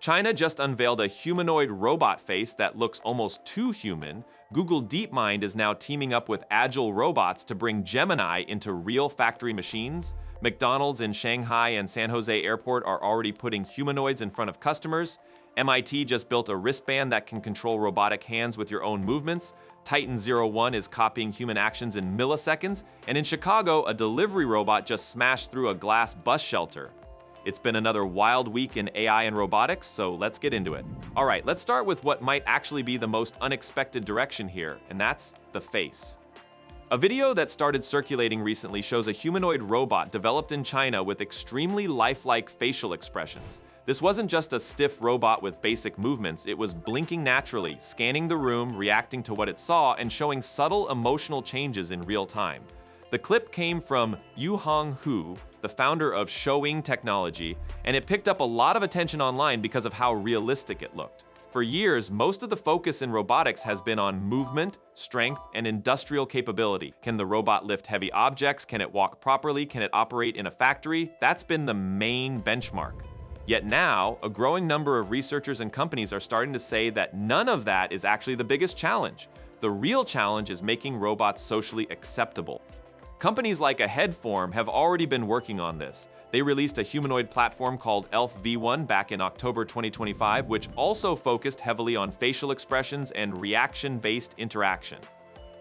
China just unveiled a humanoid robot face that looks almost too human. Google DeepMind is now teaming up with Agile robots to bring Gemini into real factory machines. McDonald's in Shanghai and San Jose Airport are already putting humanoids in front of customers. MIT just built a wristband that can control robotic hands with your own movements. Titan 01 is copying human actions in milliseconds. And in Chicago, a delivery robot just smashed through a glass bus shelter. It's been another wild week in AI and robotics, so let's get into it. All right, let's start with what might actually be the most unexpected direction here, and that's the face. A video that started circulating recently shows a humanoid robot developed in China with extremely lifelike facial expressions. This wasn't just a stiff robot with basic movements, it was blinking naturally, scanning the room, reacting to what it saw, and showing subtle emotional changes in real time. The clip came from Yuhong Hu, the founder of Showing Technology, and it picked up a lot of attention online because of how realistic it looked. For years, most of the focus in robotics has been on movement, strength, and industrial capability. Can the robot lift heavy objects? Can it walk properly? Can it operate in a factory? That's been the main benchmark. Yet now, a growing number of researchers and companies are starting to say that none of that is actually the biggest challenge. The real challenge is making robots socially acceptable. Companies like Headform have already been working on this. They released a humanoid platform called Elf V1 back in October 2025, which also focused heavily on facial expressions and reaction-based interaction.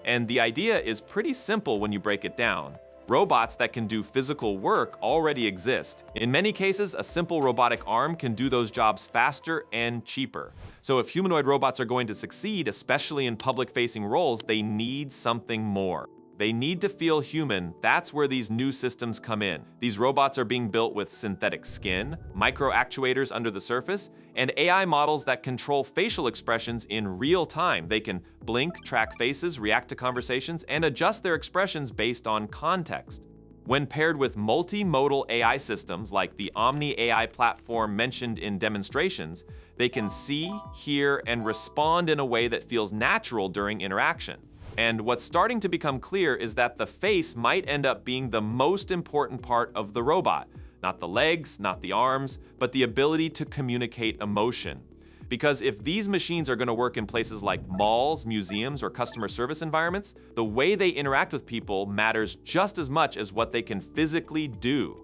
And the idea is pretty simple when you break it down. Robots that can do physical work already exist. In many cases, a simple robotic arm can do those jobs faster and cheaper. So if humanoid robots are going to succeed, especially in public-facing roles, they need something more. They need to feel human. That's where these new systems come in. These robots are being built with synthetic skin, micro actuators under the surface, and AI models that control facial expressions in real time. They can blink, track faces, react to conversations, and adjust their expressions based on context. When paired with multimodal AI systems like the Omni AI platform mentioned in demonstrations, they can see, hear, and respond in a way that feels natural during interaction. And what's starting to become clear is that the face might end up being the most important part of the robot. Not the legs, not the arms, but the ability to communicate emotion. Because if these machines are going to work in places like malls, museums, or customer service environments, the way they interact with people matters just as much as what they can physically do.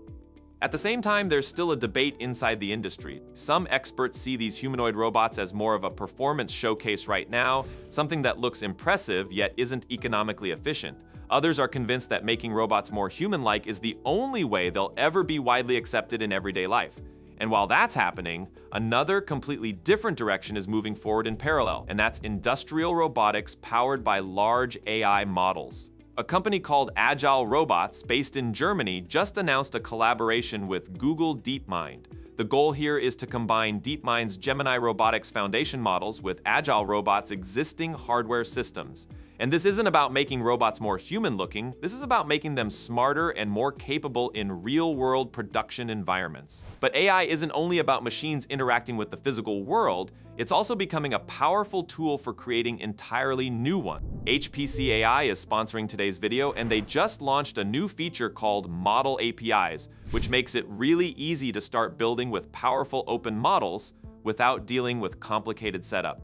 At the same time, there's still a debate inside the industry. Some experts see these humanoid robots as more of a performance showcase right now, something that looks impressive yet isn't economically efficient. Others are convinced that making robots more human-like is the only way they'll ever be widely accepted in everyday life. And while that's happening, another completely different direction is moving forward in parallel, and that's industrial robotics powered by large AI models. A company called Agile Robots, based in Germany, just announced a collaboration with Google DeepMind. The goal here is to combine DeepMind's Gemini robotics foundation models with Agile Robots' existing hardware systems. And this isn't about making robots more human-looking, this is about making them smarter and more capable in real-world production environments. But AI isn't only about machines interacting with the physical world, it's also becoming a powerful tool for creating entirely new ones. HPC AI is sponsoring today's video, and they just launched a new feature called Model APIs, which makes it really easy to start building with powerful open models without dealing with complicated setup.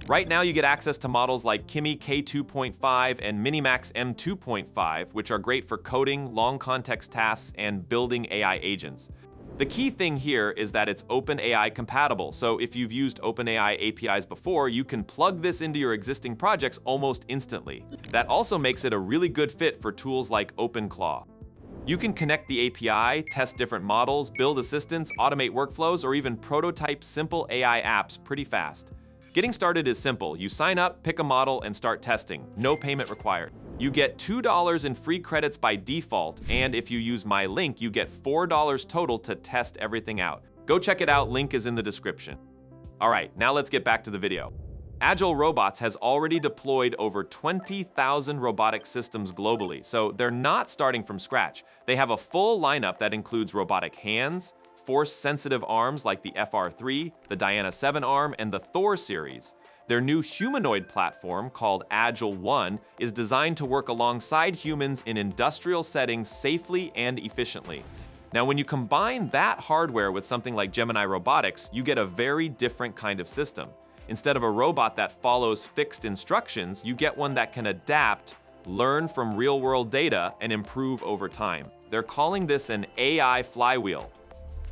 Right now, you get access to models like Kimi K2.5 and Minimax M2.5, which are great for coding, long context tasks, and building AI agents. The key thing here is that it's OpenAI compatible, so if you've used OpenAI APIs before, you can plug this into your existing projects almost instantly. That also makes it a really good fit for tools like OpenClaw. You can connect the API, test different models, build assistants, automate workflows, or even prototype simple AI apps pretty fast. Getting started is simple. You sign up, pick a model, and start testing. No payment required. You get $2 in free credits by default, and if you use my link, you get $4 total to test everything out. Go check it out, link is in the description. All right, now let's get back to the video. Agile Robots has already deployed over 20,000 robotic systems globally, so they're not starting from scratch. They have a full lineup that includes robotic hands, force-sensitive arms like the FR3, the Diana 7 arm, and the Thor series. Their new humanoid platform, called Agile 1, is designed to work alongside humans in industrial settings safely and efficiently. Now, when you combine that hardware with something like Gemini Robotics, you get a very different kind of system. Instead of a robot that follows fixed instructions, you get one that can adapt, learn from real-world data, and improve over time. They're calling this an AI flywheel.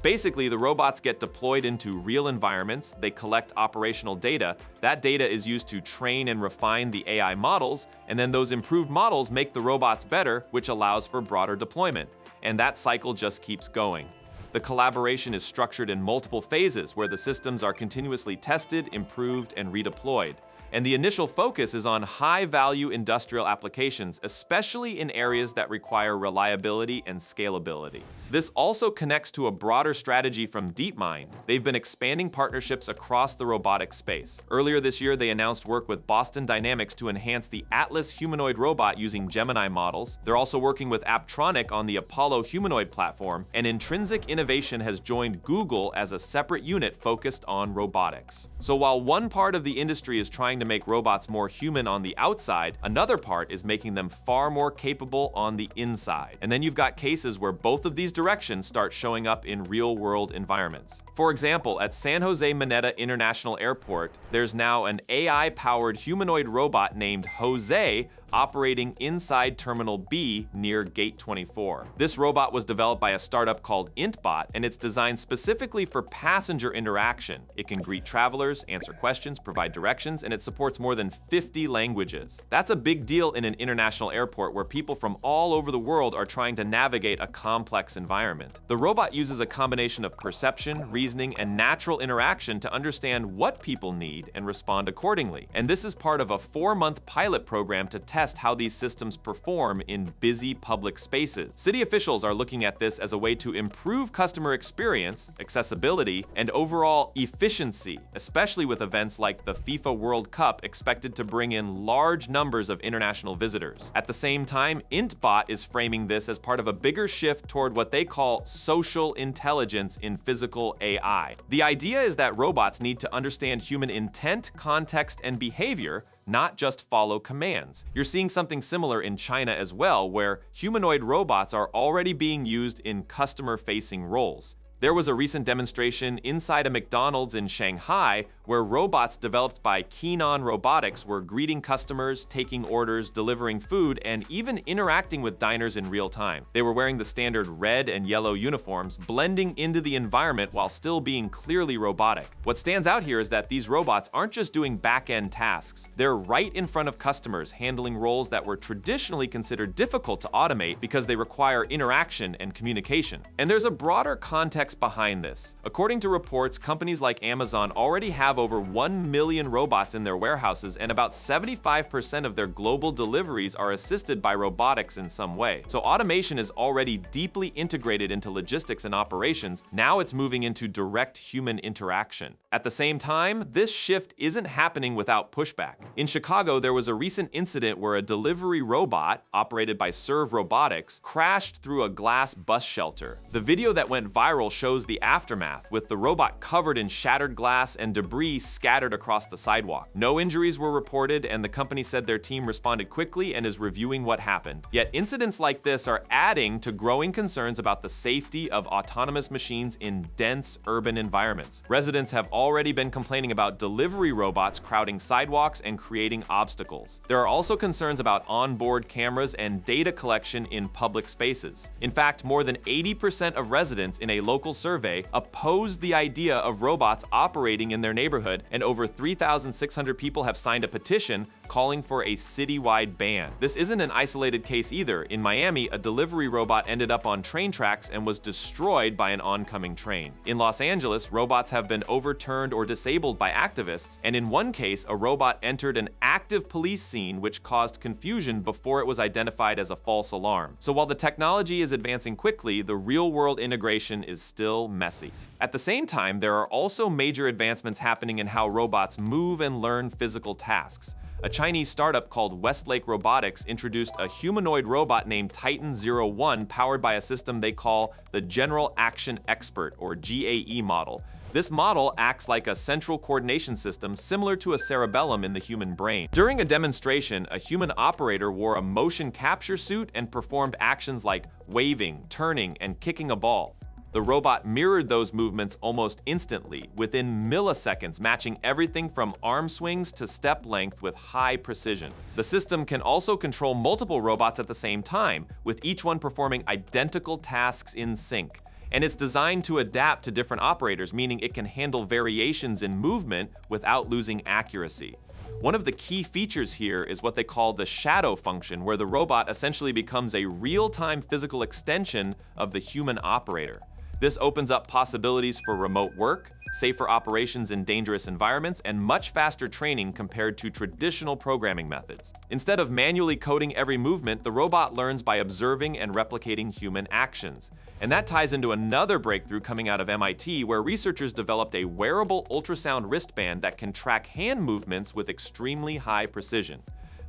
Basically, the robots get deployed into real environments, they collect operational data, that data is used to train and refine the AI models, and then those improved models make the robots better, which allows for broader deployment. And that cycle just keeps going. The collaboration is structured in multiple phases where the systems are continuously tested, improved, and redeployed. And the initial focus is on high-value industrial applications, especially in areas that require reliability and scalability. This also connects to a broader strategy from DeepMind. They've been expanding partnerships across the robotics space. Earlier this year, they announced work with Boston Dynamics to enhance the Atlas humanoid robot using Gemini models. They're also working with Apptronik on the Apollo humanoid platform, and Intrinsic Innovation has joined Google as a separate unit focused on robotics. So while one part of the industry is trying to make robots more human on the outside, another part is making them far more capable on the inside. And then you've got cases where both of these directions start showing up in real-world environments. For example, at San Jose Mineta International Airport, there's now an AI-powered humanoid robot named José operating inside Terminal B near Gate 24. This robot was developed by a startup called IntBot, and it's designed specifically for passenger interaction. It can greet travelers, answer questions, provide directions, and it supports more than 50 languages. That's a big deal in an international airport where people from all over the world are trying to navigate a complex environment. The robot uses a combination of perception, reasoning, and natural interaction to understand what people need and respond accordingly. And this is part of a 4-month pilot program to test how these systems perform in busy public spaces. City officials are looking at this as a way to improve customer experience, accessibility, and overall efficiency, especially with events like the FIFA World Cup expected to bring in large numbers of international visitors. At the same time, IntBot is framing this as part of a bigger shift toward what they call social intelligence in physical AI. The idea is that robots need to understand human intent, context, and behavior, not just follow commands. You're seeing something similar in China as well, where humanoid robots are already being used in customer-facing roles. There was a recent demonstration inside a McDonald's in Shanghai where robots developed by Keenon Robotics were greeting customers, taking orders, delivering food, and even interacting with diners in real time. They were wearing the standard red and yellow uniforms, blending into the environment while still being clearly robotic. What stands out here is that these robots aren't just doing back-end tasks. They're right in front of customers, handling roles that were traditionally considered difficult to automate because they require interaction and communication. And there's a broader context behind this. According to reports, companies like Amazon already have over 1 million robots in their warehouses, and about 75% of their global deliveries are assisted by robotics in some way. So automation is already deeply integrated into logistics and operations. Now it's moving into direct human interaction. At the same time, this shift isn't happening without pushback. In Chicago, there was a recent incident where a delivery robot, operated by Serve Robotics, crashed through a glass bus shelter. The video that went viral shows the aftermath, with the robot covered in shattered glass and debris scattered across the sidewalk. No injuries were reported, and the company said their team responded quickly and is reviewing what happened. Yet incidents like this are adding to growing concerns about the safety of autonomous machines in dense urban environments. Residents have already been complaining about delivery robots crowding sidewalks and creating obstacles. There are also concerns about onboard cameras and data collection in public spaces. In fact, more than 80% of residents in a local survey opposed the idea of robots operating in their neighborhood, and over 3,600 people have signed a petition calling for a citywide ban. This isn't an isolated case either. In Miami, a delivery robot ended up on train tracks and was destroyed by an oncoming train. In Los Angeles, robots have been overturned or disabled by activists, and in one case, a robot entered an active police scene which caused confusion before it was identified as a false alarm. So while the technology is advancing quickly, the real-world integration is still messy. At the same time, there are also major advancements happening in how robots move and learn physical tasks. A Chinese startup called Westlake Robotics introduced a humanoid robot named Titan-01 powered by a system they call the General Action Expert, or GAE model. This model acts like a central coordination system similar to a cerebellum in the human brain. During a demonstration, a human operator wore a motion capture suit and performed actions like waving, turning, and kicking a ball. The robot mirrored those movements almost instantly, within milliseconds, matching everything from arm swings to step length with high precision. The system can also control multiple robots at the same time, with each one performing identical tasks in sync. And it's designed to adapt to different operators, meaning it can handle variations in movement without losing accuracy. One of the key features here is what they call the shadow function, where the robot essentially becomes a real-time physical extension of the human operator. This opens up possibilities for remote work, safer operations in dangerous environments, and much faster training compared to traditional programming methods. Instead of manually coding every movement, the robot learns by observing and replicating human actions. And that ties into another breakthrough coming out of MIT, where researchers developed a wearable ultrasound wristband that can track hand movements with extremely high precision.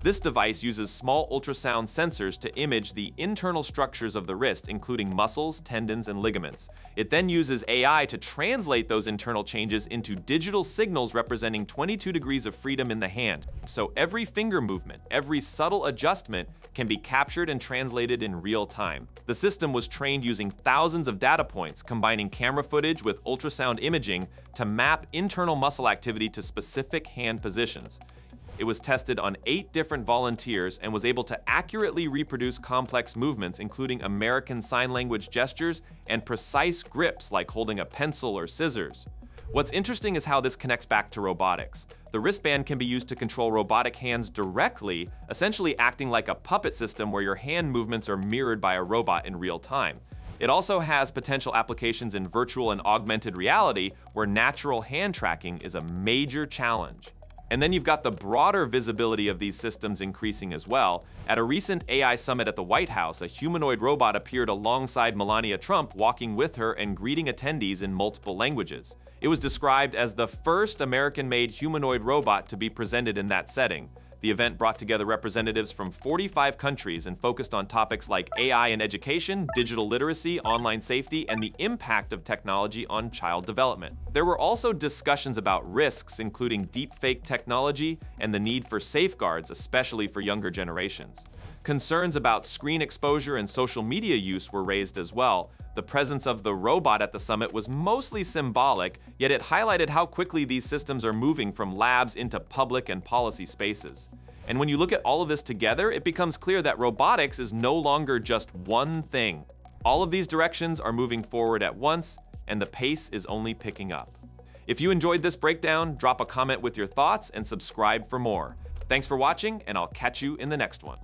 This device uses small ultrasound sensors to image the internal structures of the wrist, including muscles, tendons, and ligaments. It then uses AI to translate those internal changes into digital signals representing 22 degrees of freedom in the hand. So every finger movement, every subtle adjustment can be captured and translated in real time. The system was trained using thousands of data points, combining camera footage with ultrasound imaging to map internal muscle activity to specific hand positions. It was tested on 8 different volunteers and was able to accurately reproduce complex movements, including American Sign Language gestures and precise grips like holding a pencil or scissors. What's interesting is how this connects back to robotics. The wristband can be used to control robotic hands directly, essentially acting like a puppet system where your hand movements are mirrored by a robot in real time. It also has potential applications in virtual and augmented reality, where natural hand tracking is a major challenge. And then you've got the broader visibility of these systems increasing as well. At a recent AI summit at the White House, a humanoid robot appeared alongside Melania Trump, walking with her and greeting attendees in multiple languages. It was described as the first American-made humanoid robot to be presented in that setting. The event brought together representatives from 45 countries and focused on topics like AI in education, digital literacy, online safety, and the impact of technology on child development. There were also discussions about risks, including deepfake technology and the need for safeguards, especially for younger generations. Concerns about screen exposure and social media use were raised as well. The presence of the robot at the summit was mostly symbolic, yet it highlighted how quickly these systems are moving from labs into public and policy spaces. And when you look at all of this together, it becomes clear that robotics is no longer just one thing. All of these directions are moving forward at once, and the pace is only picking up. If you enjoyed this breakdown, drop a comment with your thoughts and subscribe for more. Thanks for watching, and I'll catch you in the next one.